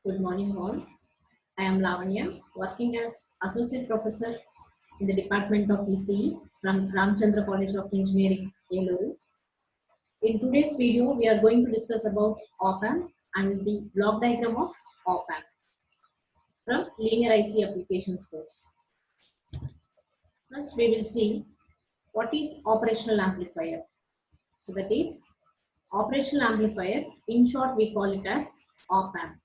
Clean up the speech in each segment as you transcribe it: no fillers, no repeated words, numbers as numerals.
Good morning, all. I am Lavanya, working as Associate Professor in the Department of ECE from Ramchandra College of Engineering, Eluru. In today's video, we are going to discuss about op-amp and the block diagram of op-amp from Linear IC Applications course. First, we will see what is operational amplifier. So that is operational amplifier. In short, we call it as op-amp.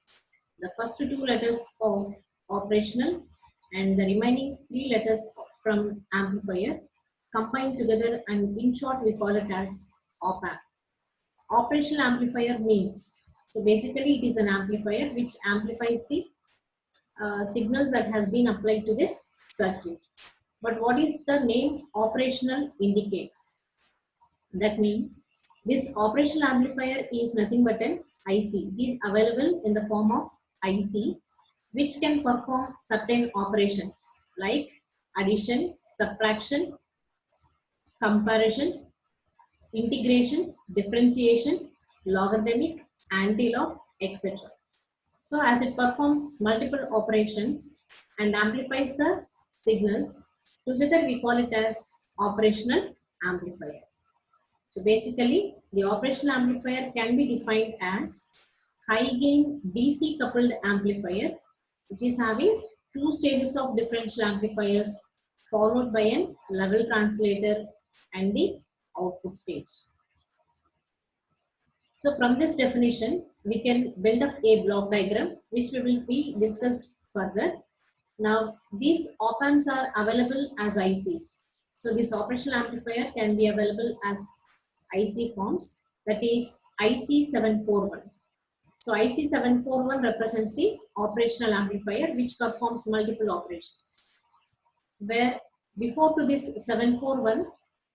The first two letters of operational and the remaining three letters from amplifier combined together, and in short we call it as op-amp. Operational amplifier means, so basically it is an amplifier which amplifies the signals that has been applied to this circuit. But what is the name operational indicates? That means this operational amplifier is nothing but an IC. It is available in the form of IC, which can perform certain operations like addition, subtraction, comparison, integration, differentiation, logarithmic, anti-log, etc. So as it performs multiple operations and amplifies the signals, together we call it as operational amplifier. So basically, the operational amplifier can be defined as high gain DC coupled amplifier, which is having two stages of differential amplifiers followed by a level translator and the output stage. So from this definition, we can build up a block diagram, which we will be discussed further. Now, these op-amps are available as ICs. So this operational amplifier can be available as IC forms, that is IC741. So IC741 represents the operational amplifier which performs multiple operations. Where before to this 741,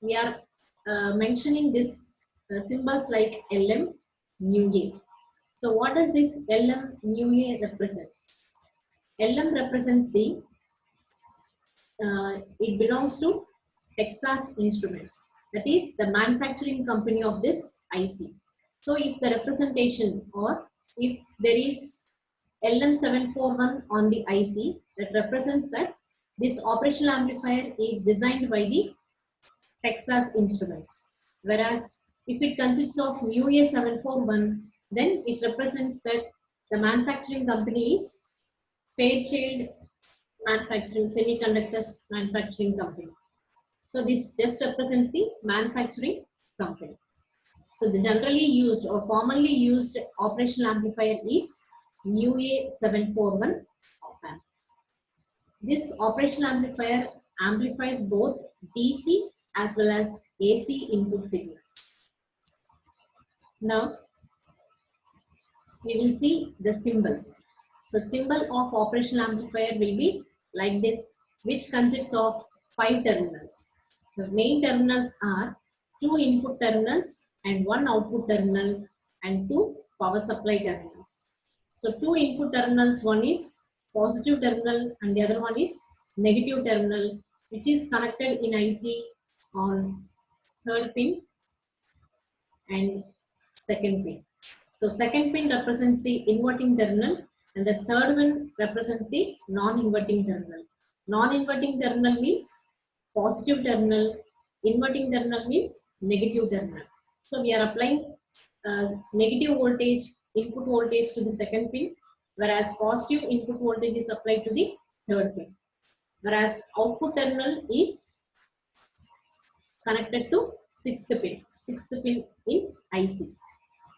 we are mentioning this symbols like LM, mu A. So what does this LM, mu A represents? LM represents the, it belongs to Texas Instruments. That is the manufacturing company of this IC. So if the representation or if there is LM741 on the IC, that represents that this operational amplifier is designed by the Texas Instruments. Whereas if it consists of mu A741, then it represents that the manufacturing company is Fairchild Manufacturing, Semiconductors Manufacturing Company. So this just represents the manufacturing company. So the generally used or commonly used operational amplifier is mu A741 op-amp. This operational amplifier amplifies both DC as well as AC input signals. Now we will see the symbol. So symbol of operational amplifier will be like this, which consists of 5 terminals. The main terminals are 2 input terminals and 1 output terminal and 2 power supply terminals. So 2 input terminals, one is positive terminal and the other one is negative terminal, which is connected in IC on 3rd pin and 2nd pin. So 2nd pin represents the inverting terminal and the 3rd one represents the non-inverting terminal. Non-inverting terminal means positive terminal, inverting terminal means negative terminal. So we are applying negative voltage, input voltage to the 2nd pin, whereas positive input voltage is applied to the 3rd pin. Whereas output terminal is connected to 6th pin in IC.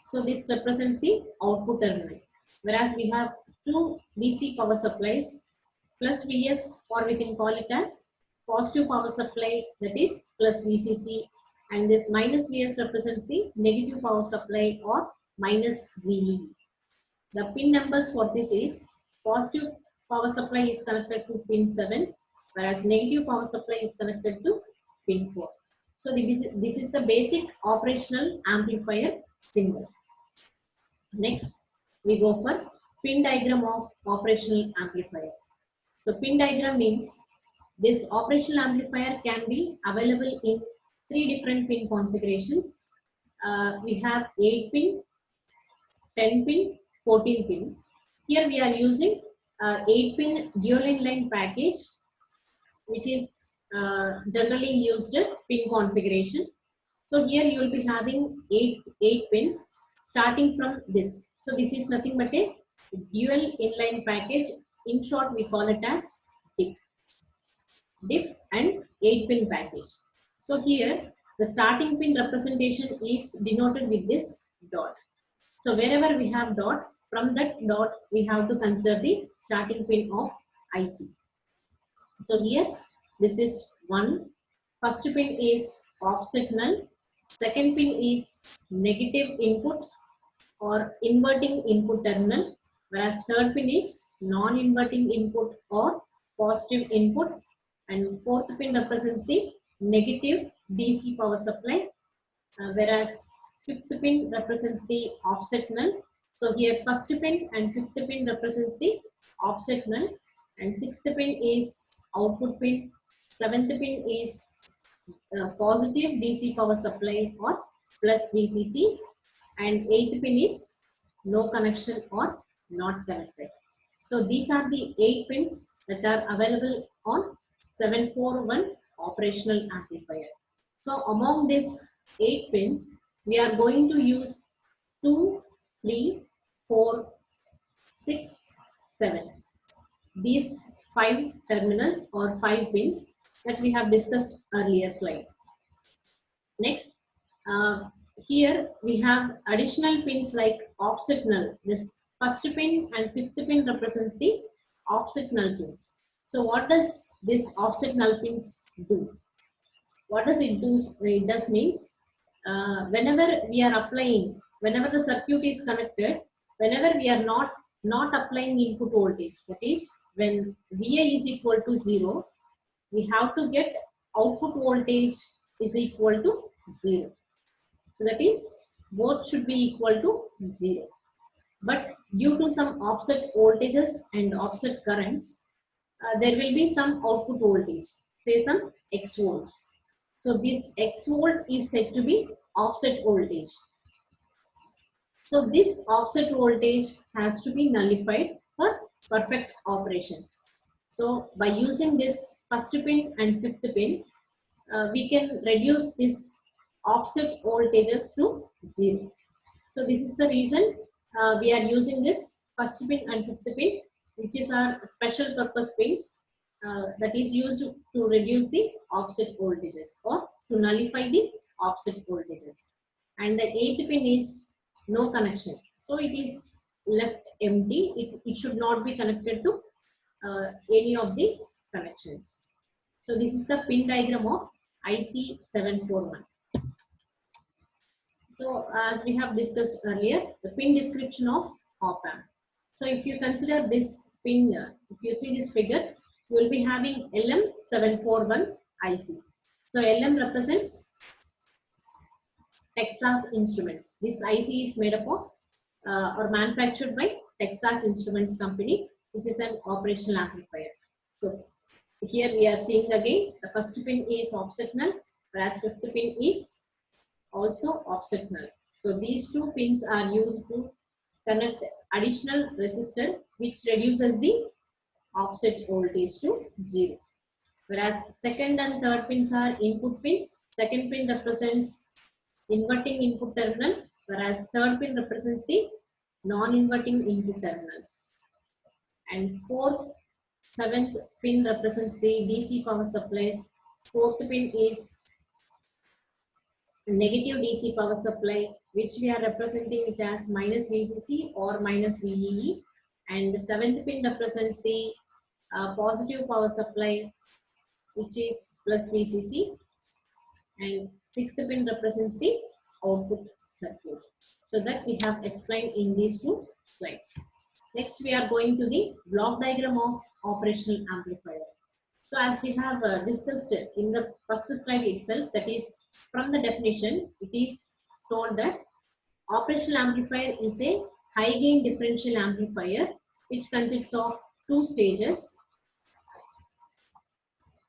So this represents the output terminal. Whereas we have 2 DC power supplies plus Vs, or we can call it as positive power supply, that is plus VCC, and this minus Vs represents the negative power supply or minus VE. The pin numbers for this is positive power supply is connected to pin 7, whereas negative power supply is connected to pin 4. So this is the basic operational amplifier symbol. Next, we go for pin diagram of operational amplifier. So pin diagram means this operational amplifier can be available in 3 different pin configurations. We have 8 pin, 10 pin, 14 pin. Here we are using 8-pin dual inline package, which is generally used pin configuration. So here you will be having eight pins starting from this. So this is nothing but a dual inline package. In short, we call it as DIP and 8-pin package. So here the starting pin representation is denoted with this dot. So wherever we have dot, from that dot we have to consider the starting pin of IC. So here this is one. First pin is offset null. Second pin is negative input or inverting input terminal, whereas third pin is non-inverting input or positive input, and fourth pin represents the negative DC power supply, whereas fifth pin represents the offset null. So here first pin and fifth pin represents the offset null, and sixth pin is output pin, seventh pin is positive DC power supply or plus VCC, and 8th pin is no connection or not connected. So these are the 8 pins that are available on 741 operational amplifier. So among these 8 pins, we are going to use 2, 3, 4, 6, 7. These 5 terminals or 5 pins that we have discussed earlier slide. Next, here we have additional pins like offset null. This first pin and fifth pin represents the offset null pins. So what does this offset null pins do? What does it do? It does means whenever we are applying, whenever the circuit is connected, whenever we are not applying input voltage, that is when VA is equal to 0, we have to get output voltage is equal to 0. So that is both should be equal to 0. But due to some offset voltages and offset currents, there will be some output voltage, say some X volts. So this X volt is said to be offset voltage. So this offset voltage has to be nullified for perfect operations. So by using this first pin and fifth pin, we can reduce this offset voltages to 0. So this is the reason we are using this first pin and fifth pin, which is our special purpose pins that is used to reduce the offset voltages or to nullify the offset voltages. And the 8th pin is no connection. So it is left empty. It should not be connected to any of the connections. So this is the pin diagram of IC 741. So as we have discussed earlier, the pin description of op-amp. So if you consider this pin, if you see this figure, you will be having LM741 IC. So LM represents Texas Instruments. This IC is made up of or manufactured by Texas Instruments Company, which is an operational amplifier. So here we are seeing again the first pin is offset null, whereas fifth pin is also offset null. So these two pins are used to connect additional resistor which reduces the offset voltage to 0. Whereas second and third pins are input pins. Second pin represents inverting input terminal, whereas third pin represents the non-inverting input terminals. And fourth, seventh pin represents the DC power supplies. Fourth pin is negative DC power supply, which we are representing it as minus VCC or minus VEE. And the seventh pin represents the positive power supply, which is plus VCC. And sixth pin represents the output circuit. So that we have explained in these two slides. Next, we are going to the block diagram of operational amplifier. So as we have discussed in the first slide itself, that is from the definition, it is told that operational amplifier is a high gain differential amplifier which consists of two stages,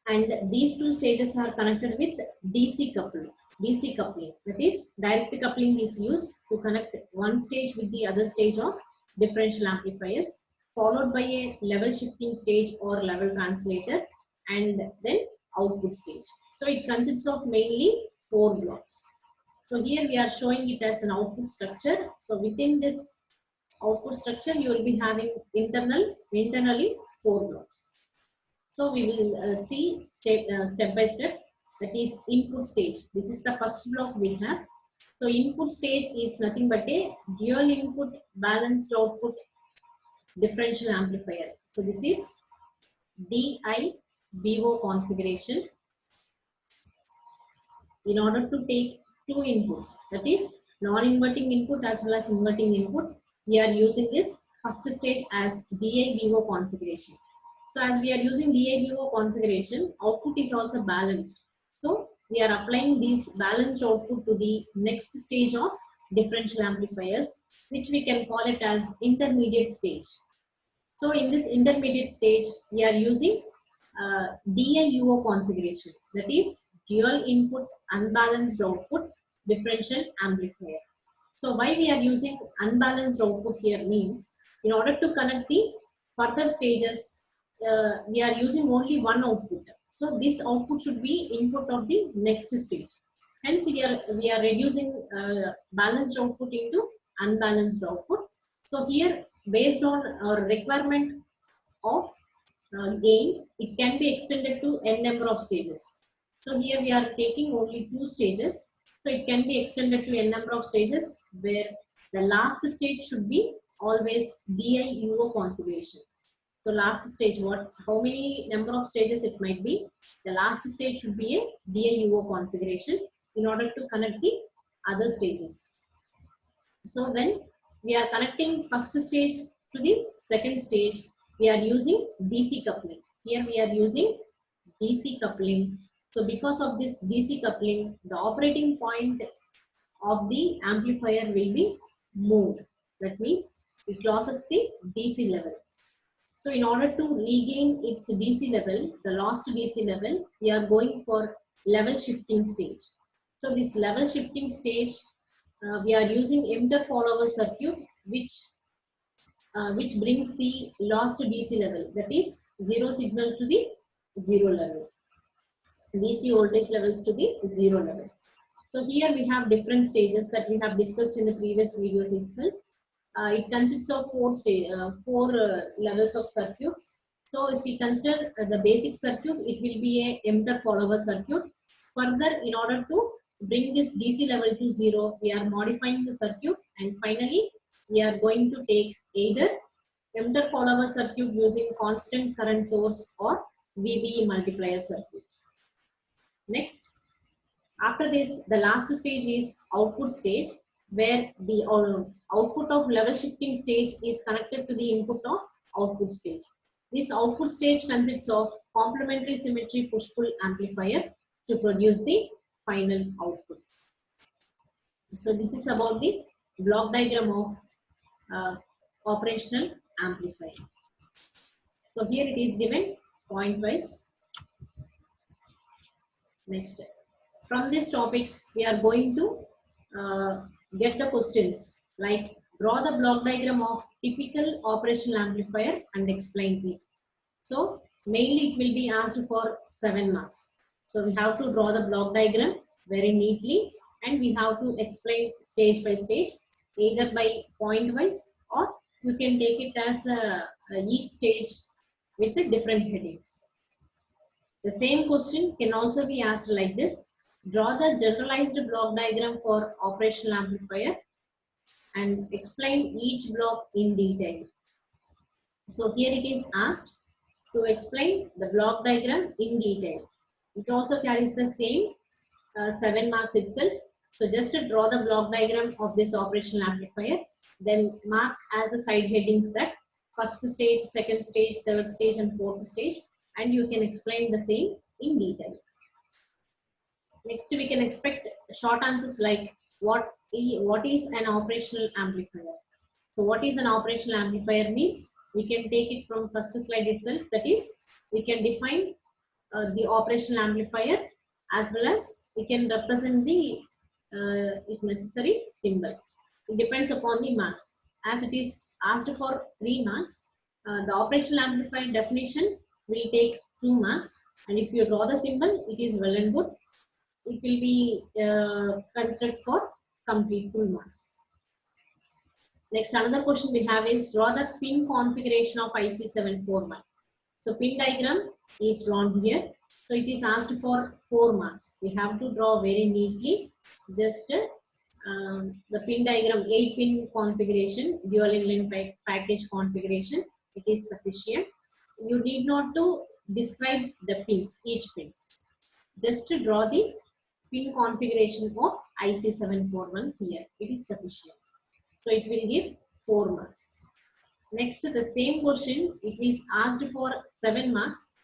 and these two stages are connected with DC coupling. DC coupling, that is direct coupling is used to connect one stage with the other stage of differential amplifiers. followed by a level shifting stage or level translator, and then output stage. So it consists of mainly 4 blocks. So here we are showing it as an output structure. So within this output structure, you will be having internally 4 blocks. So we will see step by step. That is input stage. This is the first block we have. So input stage is nothing but a dual input balanced output differential amplifier. So this is DI-BO configuration. In order to take 2 inputs, that is non-inverting input as well as inverting input, we are using this first stage as DI-BO configuration. So as we are using DI-BO configuration, output is also balanced. So we are applying this balanced output to the next stage of differential amplifiers, which we can call it as intermediate stage. So in this intermediate stage, we are using DI-UO configuration, that is dual input unbalanced output differential amplifier. So why we are using unbalanced output here means, in order to connect the further stages, we are using only one output. So this output should be input of the next stage. Hence we are reducing balanced output into unbalanced output. So here, based on our requirement of gain, it can be extended to n number of stages. So here we are taking only 2 stages. So it can be extended to n number of stages, where the last stage should be always DI-UO configuration. So last stage, how many number of stages it might be, the last stage should be a DI-UO configuration in order to connect the other stages. So when we are connecting first stage to the second stage, we are using DC coupling. Here we are using DC coupling. So because of this DC coupling, the operating point of the amplifier will be moved. That means it loses the DC level. So in order to regain its DC level, the lost DC level, we are going for level shifting stage. So this level shifting stage, we are using emitter follower circuit, which brings the lost DC level, that is 0 signal to the 0 level, DC voltage levels to the 0 level. So here we have different stages that we have discussed in the previous videos itself. It consists of 4 levels of circuits. So if we consider the basic circuit, it will be a emitter follower circuit. Further, in order to bring this DC level to 0, we are modifying the circuit, and finally we are going to take either emitter follower circuit using constant current source or VBE multiplier circuits. Next, after this, the last stage is output stage, where the output of level shifting stage is connected to the input of output stage. This output stage consists of complementary symmetry push-pull amplifier to produce the final output. So this is about the block diagram of operational amplifier. So here it is given point-wise. Next, from these topics, we are going to get the questions like draw the block diagram of typical operational amplifier and explain it. So mainly it will be asked for 7 marks. So we have to draw the block diagram very neatly, and we have to explain stage by stage, either by point wise, or you can take it as each stage with the different headings. The same question can also be asked like this: draw the generalized block diagram for operational amplifier and explain each block in detail. So here it is asked to explain the block diagram in detail. It also carries the same 7 marks itself. So just to draw the block diagram of this operational amplifier, then mark as a side headings that first stage, second stage, third stage, and fourth stage, and you can explain the same in detail. Next, we can expect short answers like what is an operational amplifier? So what is an operational amplifier means, we can take it from first slide itself. That is, we can define the operational amplifier, as well as we can represent the if necessary symbol. It depends upon the marks. As it is asked for 3 marks, The operational amplifier definition will take 2 marks, and if you draw the symbol, it is well and good. It will be considered for complete full marks. Next, another question we have is draw the pin configuration of IC741. So pin diagram is drawn here. So it is asked for 4 marks. We have to draw very neatly. Just the pin diagram, 8-pin configuration, dual inline package configuration. It is sufficient. You need not to describe the pins, each pins. Just to draw the pin configuration of IC741 here. It is sufficient. So it will give 4 marks. Next, the same question, it is asked for 7 marks.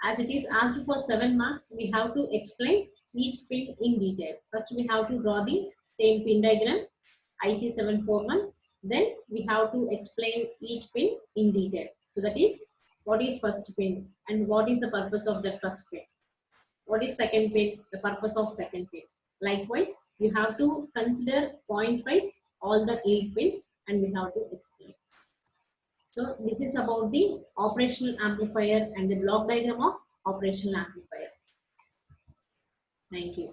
As it is asked for 7 marks, we have to explain each pin in detail. First, we have to draw the same pin diagram, IC741. Then, we have to explain each pin in detail. So, that is, what is first pin and what is the purpose of the first pin? What is second pin? The purpose of second pin. Likewise, you have to consider point-wise all the 8 pins and we have to explain. So this is about the operational amplifier and the block diagram of operational amplifier. Thank you.